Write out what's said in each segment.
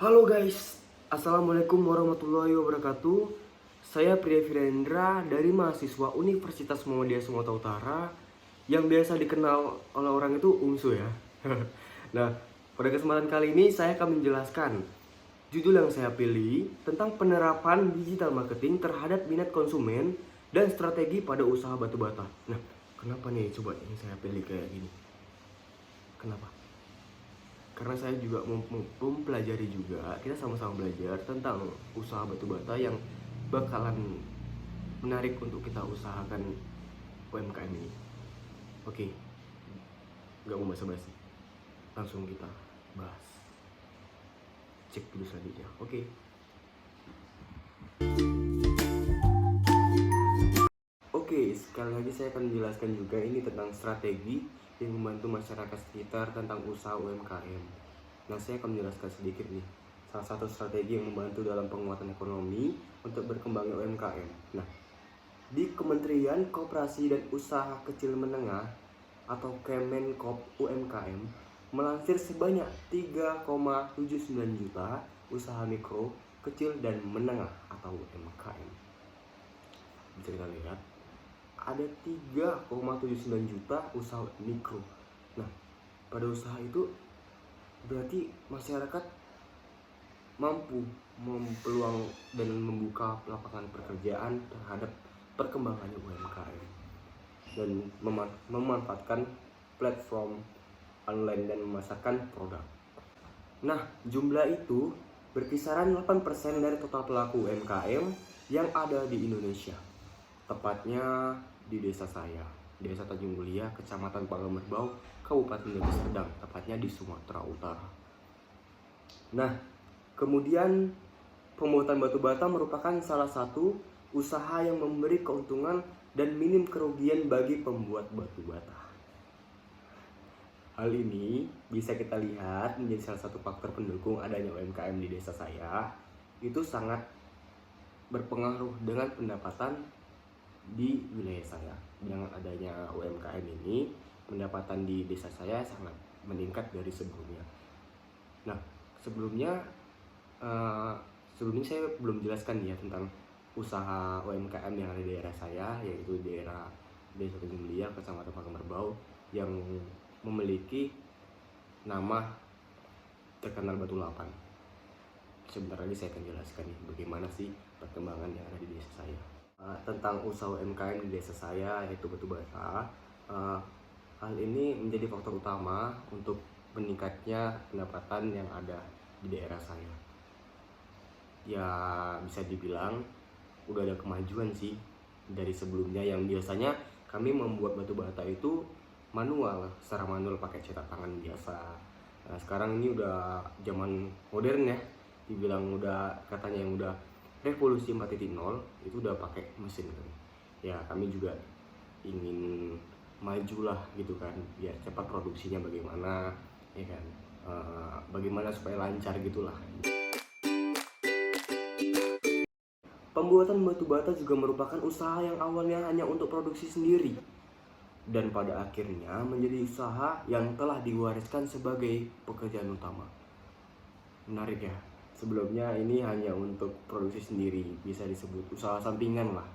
Halo guys, Assalamualaikum warahmatullahi wabarakatuh. Saya Priya Virendra dari mahasiswa Universitas Muhammadiyah Sumatera Utara yang biasa dikenal oleh orang itu UMSU ya. Nah, pada kesempatan kali ini saya akan menjelaskan judul yang saya pilih tentang penerapan digital marketing terhadap minat konsumen dan strategi pada usaha batu bata. Nah, kenapa nih coba yang saya pilih kayak gini? Kenapa? Karena saya juga mempelajari juga, kita sama-sama belajar tentang usaha batu bata yang bakalan menarik untuk kita usahakan UMKM ini. Oke, nggak mau basa-basi, langsung kita bahas. Cek dulu selanjutnya. Oke. Oke, sekali lagi saya akan menjelaskan juga ini tentang strategi yang membantu masyarakat sekitar tentang usaha UMKM. Nah, saya akan menjelaskan sedikit nih. Salah satu strategi yang membantu dalam penguatan ekonomi untuk berkembangnya UMKM. Nah, di Kementerian Koperasi dan Usaha Kecil Menengah atau Kemenkop UMKM melansir sebanyak 3,79 juta usaha mikro, kecil, dan menengah atau UMKM. Bisa kita lihat ada 3,79 juta usaha mikro. Nah, pada usaha itu berarti masyarakat mampu mempeluang dan membuka lapangan pekerjaan terhadap perkembangan UMKM dan memanfaatkan platform online dan memasarkan produk. Nah, jumlah itu berkisaran 8% dari total pelaku UMKM yang ada di Indonesia. Tepatnya di desa saya, Desa Tanjung Mulia, Kecamatan Pagemerbau, Kabupaten Deli Serdang, tepatnya di Sumatera Utara. Nah, kemudian pembuatan batu bata merupakan salah satu usaha yang memberi keuntungan dan minim kerugian bagi pembuat batu bata. Hal ini bisa kita lihat menjadi salah satu faktor pendukung adanya UMKM di desa saya. Itu sangat berpengaruh dengan pendapatan di wilayah saya. Dengan adanya UMKM ini, pendapatan di desa saya sangat meningkat dari sebelumnya. Nah, sebelumnya sebelumnya saya belum jelaskan ya tentang usaha UMKM yang ada di daerah saya, yaitu daerah Desa Tanjung Mulia, Kecamatan Pagemerbau, yang memiliki nama terkenal Batu Lapan. Sebentar lagi saya akan jelaskan nih bagaimana sih perkembangan yang ada di desa saya. Tentang usaha UMKM di desa saya, yaitu batu bata. Hal ini menjadi faktor utama untuk meningkatnya pendapatan yang ada di daerah saya. Ya, bisa dibilang udah ada kemajuan sih dari sebelumnya yang biasanya kami membuat batu bata itu manual, secara manual pakai cetak tangan biasa. Nah, sekarang ini udah zaman modern ya, dibilang udah katanya yang udah revolusi 4.0, itu udah pakai mesin kan. Ya, kami juga ingin majulah gitu kan, biar cepat produksinya bagaimana ya kan. Bagaimana supaya lancar gitulah. Pembuatan batu bata juga merupakan usaha yang awalnya hanya untuk produksi sendiri dan pada akhirnya menjadi usaha yang telah diwariskan sebagai pekerjaan utama. Menarik ya. Sebelumnya ini hanya untuk produksi sendiri, bisa disebut usaha sampingan lah.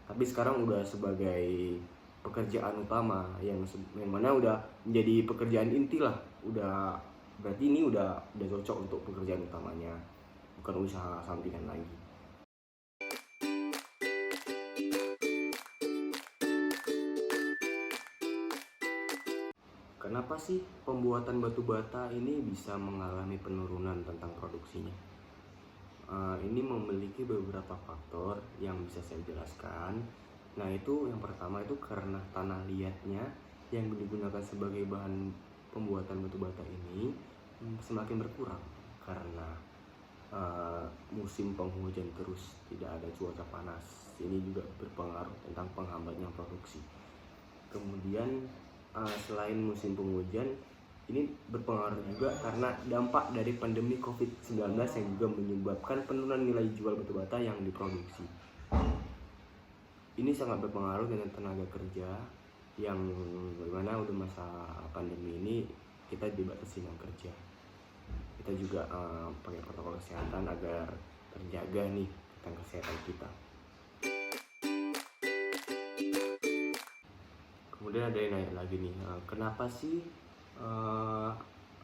Tapi sekarang udah sebagai pekerjaan utama yang mana udah menjadi pekerjaan inti lah. Udah berarti ini udah cocok untuk pekerjaan utamanya, bukan usaha sampingan lagi. Kenapa sih pembuatan batu bata ini bisa mengalami penurunan tentang produksinya? Ini memiliki beberapa faktor yang bisa saya jelaskan. Nah, itu yang pertama itu karena tanah liatnya yang digunakan sebagai bahan pembuatan batu bata ini semakin berkurang karena musim penghujan terus, tidak ada cuaca panas. Ini juga berpengaruh tentang penghambatnya produksi. Kemudian selain musim penghujan, ini berpengaruh juga karena dampak dari pandemi COVID-19 yang juga menyebabkan penurunan nilai jual batu bata yang diproduksi. Ini sangat berpengaruh dengan tenaga kerja yang bagaimana udah masa pandemi ini kita dibatasi dengan kerja. kita juga pakai protokol kesehatan agar terjaga nih tentang kesehatan kita. Kemudian ada yang nanya lagi nih, kenapa sih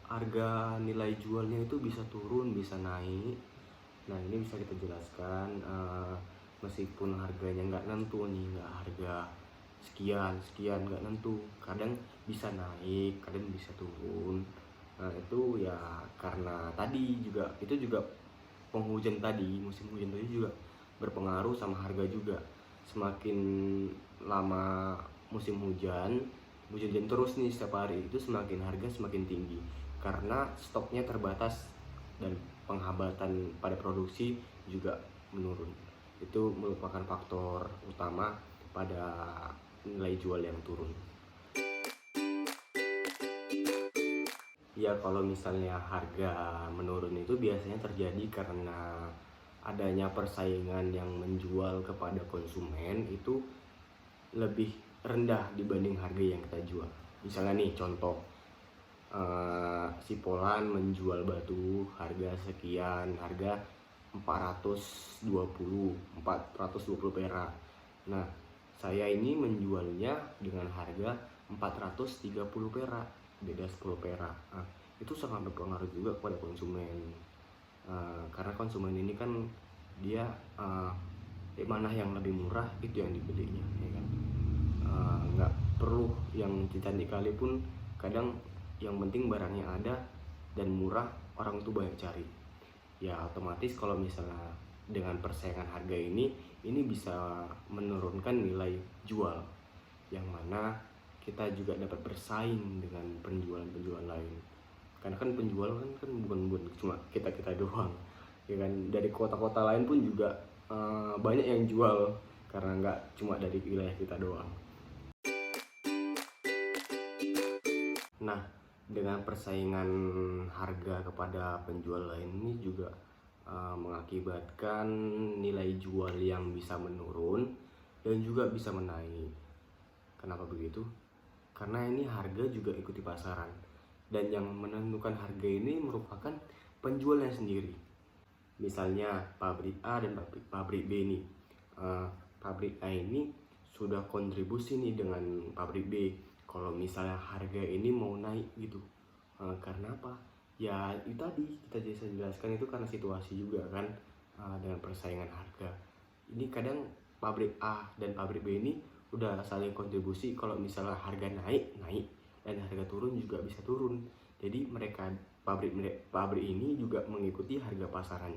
harga nilai jualnya itu bisa turun, bisa naik? Nah, ini bisa kita jelaskan, meskipun harganya nggak nentu nih, nggak harga sekian nggak nentu, kadang bisa naik, kadang bisa turun. Nah, itu ya karena tadi juga, itu juga penghujan tadi, musim hujan tadi juga berpengaruh sama harga juga. Semakin lama musim hujan terus nih setiap hari, itu semakin harga semakin tinggi karena stoknya terbatas dan penghambatan pada produksi juga menurun. Itu merupakan faktor utama pada nilai jual yang turun. Ya, kalau misalnya harga menurun itu biasanya terjadi karena adanya persaingan yang menjual kepada konsumen itu lebih rendah dibanding harga yang kita jual. Misalnya nih contoh, si Polan menjual batu harga sekian, harga 420 perak. Nah, saya ini menjualnya dengan harga 430 perak, beda 10 perak. Nah, itu sangat berpengaruh juga kepada konsumen. Karena konsumen ini kan dia mana yang lebih murah itu yang dibelinya, ya kan. Nggak perlu yang cantik kali pun, kadang yang penting barangnya ada dan murah, orang tuh banyak cari. Ya otomatis kalau misalnya dengan persaingan harga ini bisa menurunkan nilai jual, yang mana kita juga dapat bersaing dengan penjual-penjual lain. Karena kan penjual kan bukan cuma kita doang, ya kan. Dari kota-kota lain pun juga banyak yang jual, karena nggak cuma dari wilayah kita doang. Nah, dengan persaingan harga kepada penjual lain ini juga mengakibatkan nilai jual yang bisa menurun dan juga bisa menaik. Kenapa begitu? Karena ini harga juga ikuti pasaran, dan yang menentukan harga ini merupakan penjualnya sendiri. Misalnya pabrik A dan pabrik B nih. Pabrik A ini sudah kontribusi nih dengan pabrik B kalau misalnya harga ini mau naik gitu. Karena apa? Ya itu tadi kita jelaskan, itu karena situasi juga kan, dengan persaingan harga. Ini kadang pabrik A dan pabrik B ini udah saling kontribusi, kalau misalnya harga naik dan harga turun juga bisa turun. Jadi mereka pabrik ini juga mengikuti harga pasaran.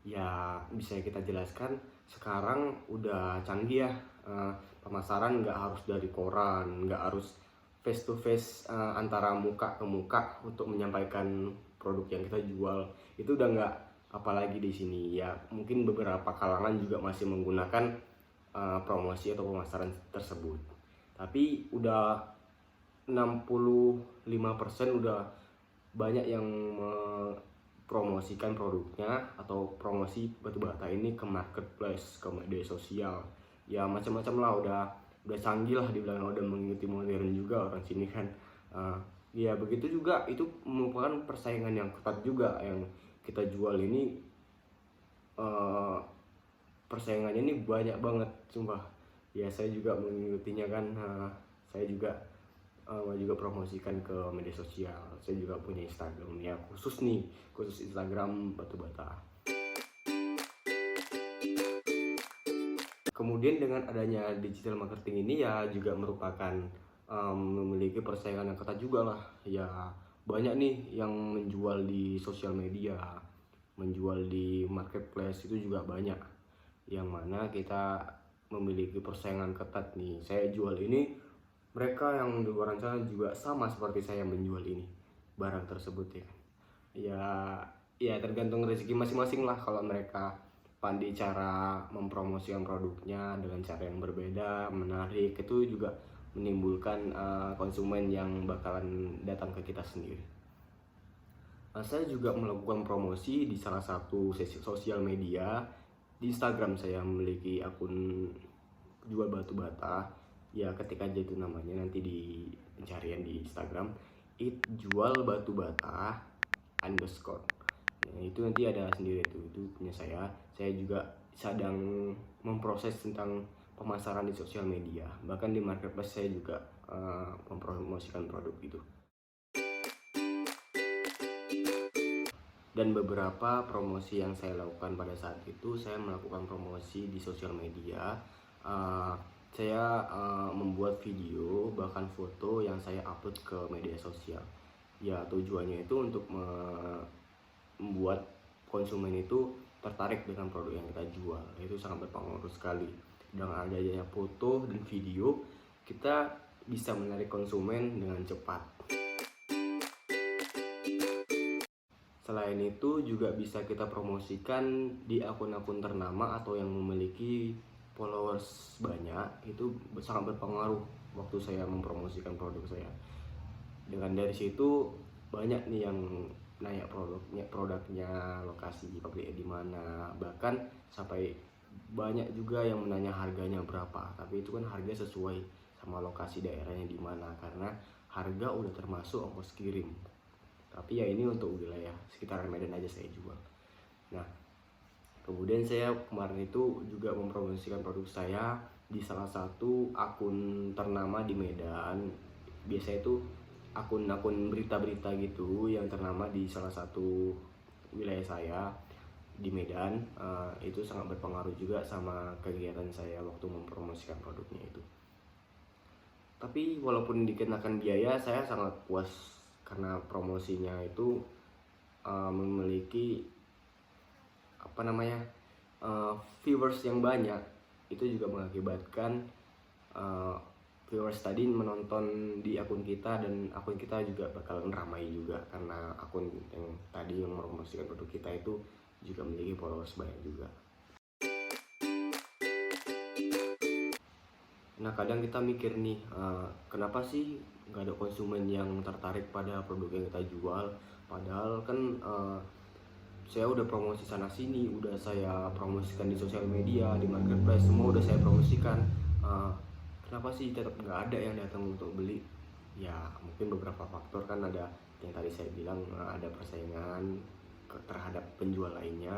Ya bisa kita jelaskan, sekarang udah canggih ya, pemasaran nggak harus dari koran, nggak harus face to face, antara muka ke muka untuk menyampaikan produk yang kita jual. Itu udah nggak, apalagi di sini ya mungkin beberapa kalangan juga masih menggunakan promosi atau pemasaran tersebut, tapi udah 65% udah banyak yang promosikan produknya atau promosi batu bata ini ke marketplace, ke media sosial. Ya macam-macam lah, udah canggih lah dibilang, udah mengikuti modern juga orang sini kan. Ya begitu juga, itu merupakan persaingan yang ketat juga yang kita jual ini. Persaingannya ini banyak banget sumpah. Ya saya juga mengikutinya kan. Saya juga promosikan ke media sosial. Saya juga punya Instagram ya, khusus Instagram batu bata. Kemudian dengan adanya digital marketing ini ya juga merupakan memiliki persaingan yang ketat juga lah. Ya banyak nih yang menjual di sosial media, menjual di marketplace, itu juga banyak, yang mana kita memiliki persaingan ketat nih. Saya jual ini, mereka yang di luar sana juga sama seperti saya menjual ini barang tersebut, ya kan. Ya tergantung rezeki masing-masing lah. Kalau mereka pandai cara mempromosikan produknya dengan cara yang berbeda, menarik, itu juga menimbulkan konsumen yang bakalan datang ke kita sendiri. Saya juga melakukan promosi di salah satu sosial media. Di Instagram saya memiliki akun jual batu bata. Ya ketik aja itu namanya nanti di pencarian di Instagram. jual batu bata underscore. Nah, itu nanti ada sendiri itu punya saya. Saya juga sedang memproses tentang pemasaran di sosial media, bahkan di marketplace saya juga mempromosikan produk gitu. Dan beberapa promosi yang saya lakukan pada saat itu, saya melakukan promosi di sosial media. Saya membuat video bahkan foto yang saya upload ke media sosial. Ya, tujuannya itu untuk membuat konsumen itu tertarik dengan produk yang kita jual. Itu sangat berpengaruh sekali. Dengan adanya foto dan video, kita bisa menarik konsumen dengan cepat. Selain itu juga bisa kita promosikan di akun-akun ternama atau yang memiliki followers banyak. Itu sangat berpengaruh waktu saya mempromosikan produk saya. Dengan dari situ banyak nih yang nanya produknya lokasi pabriknya di mana, bahkan sampai banyak juga yang menanya harganya berapa. Tapi itu kan harga sesuai sama lokasi daerahnya di mana, karena harga udah termasuk ongkos kirim. Tapi ya ini untuk wilayah sekitar Medan aja saya jual. Nah, kemudian saya kemarin itu juga mempromosikan produk saya di salah satu akun ternama di Medan. Biasanya itu akun-akun berita-berita gitu yang ternama di salah satu wilayah saya di Medan. Itu sangat berpengaruh juga sama kegiatan saya waktu mempromosikan produknya itu. Tapi walaupun dikenakan biaya, saya sangat puas karena promosinya itu memiliki viewers yang banyak. Itu juga mengakibatkan viewers tadi menonton di akun kita, dan akun kita juga bakal ramai juga karena akun yang tadi yang mempromosikan produk kita itu juga memiliki followers banyak juga. Nah, kadang kita mikir nih, kenapa sih nggak ada konsumen yang tertarik pada produk yang kita jual? Padahal kan saya udah promosi sana sini, udah saya promosikan di sosial media, di marketplace, semua udah saya promosikan. Kenapa sih tetap nggak ada yang datang untuk beli? Ya mungkin beberapa faktor kan, ada yang tadi saya bilang, ada persaingan terhadap penjual lainnya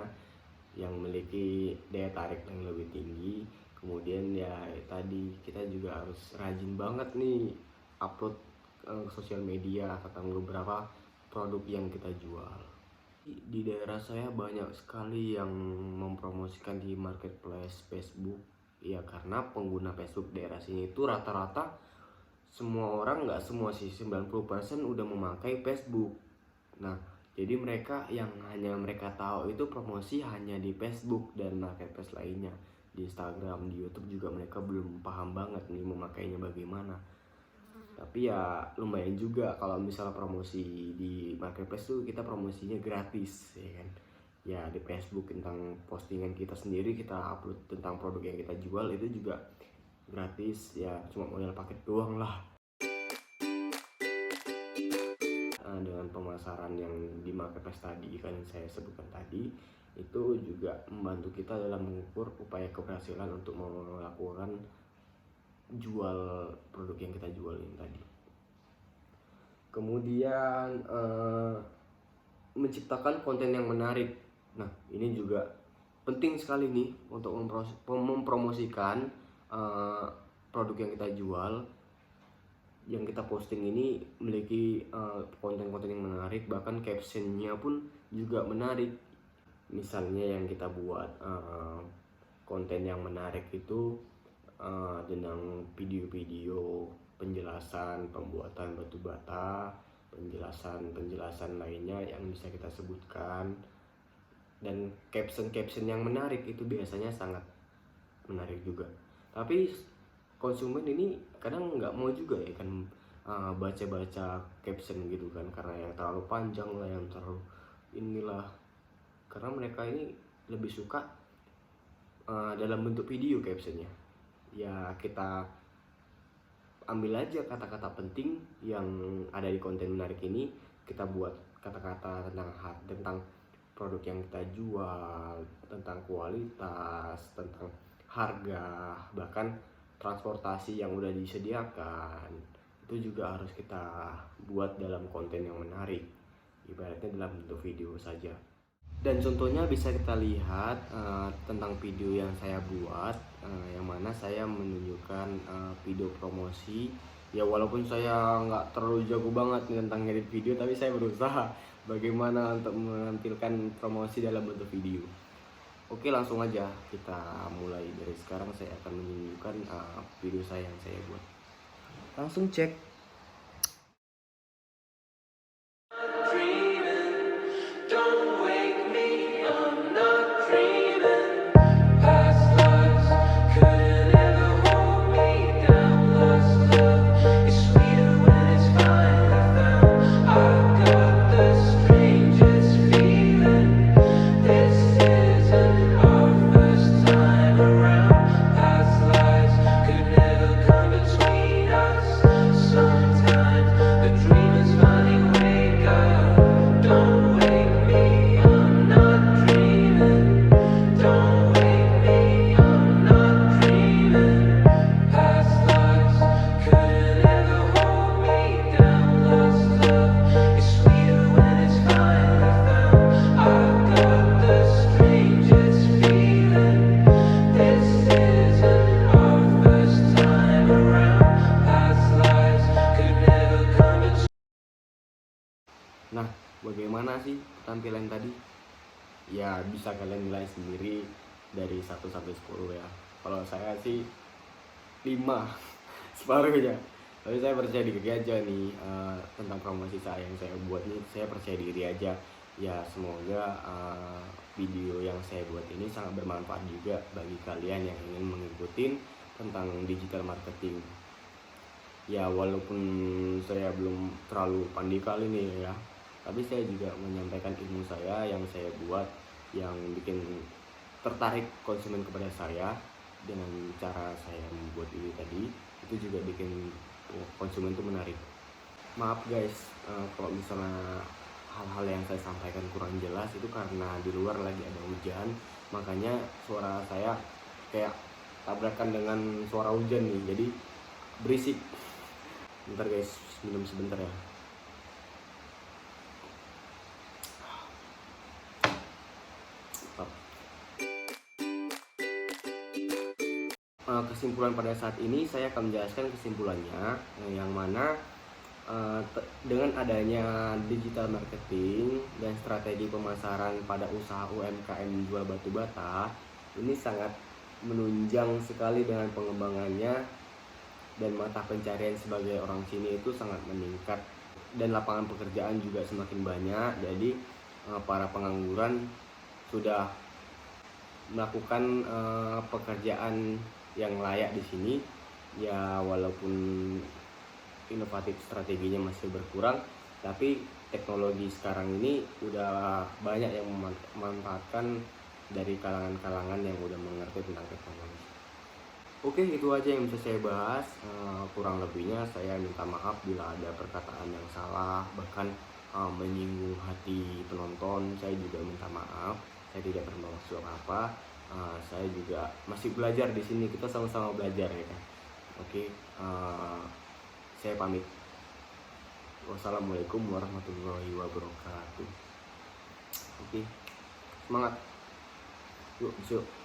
yang memiliki daya tarik yang lebih tinggi. Kemudian ya tadi kita juga harus rajin banget nih upload ke sosial media tentang beberapa produk yang kita jual. Di daerah saya banyak sekali yang mempromosikan di marketplace Facebook. Ya karena pengguna Facebook daerah sini itu rata-rata semua orang, nggak semua sih, 90% udah memakai Facebook. Nah, jadi mereka yang hanya mereka tahu itu promosi hanya di Facebook dan marketplace lainnya. Di Instagram, di YouTube juga mereka belum paham banget nih memakainya bagaimana. Tapi ya lumayan juga kalau misalnya promosi di marketplace tuh kita promosinya gratis, ya kan. Ya di Facebook tentang postingan kita sendiri, kita upload tentang produk yang kita jual itu juga gratis, ya cuma modal paket doang lah. Dengan pemasaran yang di marketplace tadi kan saya sebutkan tadi, itu juga membantu kita dalam mengukur upaya keberhasilan untuk melakukan jual produk yang kita jual ini tadi. Kemudian menciptakan konten yang menarik. Nah, ini juga penting sekali nih untuk mempromosikan produk yang kita jual. Yang kita posting ini memiliki konten-konten yang menarik, bahkan captionnya pun juga menarik. Misalnya yang kita buat konten yang menarik itu tentang video-video penjelasan pembuatan batu bata, penjelasan lainnya yang bisa kita sebutkan, dan caption yang menarik itu biasanya sangat menarik juga. Tapi konsumen ini kadang nggak mau juga ya kan baca-baca caption gitu kan, karena yang terlalu panjang lah, yang terlalu inilah, karena mereka ini lebih suka dalam bentuk video captionnya. Ya kita ambil aja kata-kata penting yang ada di konten menarik ini, kita buat kata-kata tentang produk yang kita jual, tentang kualitas, tentang harga, bahkan transportasi yang udah disediakan. Itu itu juga harus kita buat dalam konten yang menarik, ibaratnya dalam bentuk video saja. Dan contohnya bisa kita lihat tentang video yang saya buat, yang mana saya menunjukkan video promosi. Ya walaupun saya nggak terlalu jago banget nih tentang edit video, tapi saya berusaha bagaimana untuk menampilkan promosi dalam bentuk video. Oke, langsung aja kita mulai. Dari sekarang saya akan menunjukkan video saya yang saya buat. Langsung cek. Nah, bagaimana sih tampilan tadi? Ya bisa kalian nilai sendiri dari 1 sampai 10 ya. Kalau saya sih 5, separuhnya. Tapi saya percaya diri aja nih, tentang promosi saya yang saya buat ini, saya percaya diri aja. Ya semoga video yang saya buat ini sangat bermanfaat juga bagi kalian yang ingin mengikuti tentang digital marketing. Ya walaupun saya belum terlalu pandai kali nih ya, tapi saya juga menyampaikan ilmu saya yang saya buat, yang bikin tertarik konsumen kepada saya dengan cara saya membuat ini tadi. Itu juga bikin konsumen itu menarik. Maaf guys, kalau misalnya hal-hal yang saya sampaikan kurang jelas, itu karena di luar lagi ada hujan, makanya suara saya kayak tabrakan dengan suara hujan nih, jadi berisik. Bentar guys, minum sebentar ya. Kesimpulan pada saat ini saya akan menjelaskan kesimpulannya, yang mana dengan adanya digital marketing dan strategi pemasaran pada usaha UMKM jual batu bata ini sangat menunjang sekali dengan pengembangannya, dan mata pencarian sebagai orang sini itu sangat meningkat, dan lapangan pekerjaan juga semakin banyak. Jadi para pengangguran sudah melakukan pekerjaan yang layak di sini. Ya walaupun inovatif strateginya masih berkurang, tapi teknologi sekarang ini udah banyak yang memanfaatkan dari kalangan-kalangan yang udah mengerti tentang teknologi. Oke, itu aja yang bisa saya bahas. Kurang lebihnya saya minta maaf bila ada perkataan yang salah, bahkan menyinggung hati penonton. Saya juga minta maaf. Saya tidak bermaksud apa-apa. Saya juga masih belajar di sini. Kita sama-sama belajar ya kan. Oke, saya pamit. Wassalamualaikum warahmatullahi wabarakatuh. Oke, semangat. Yuk, besok.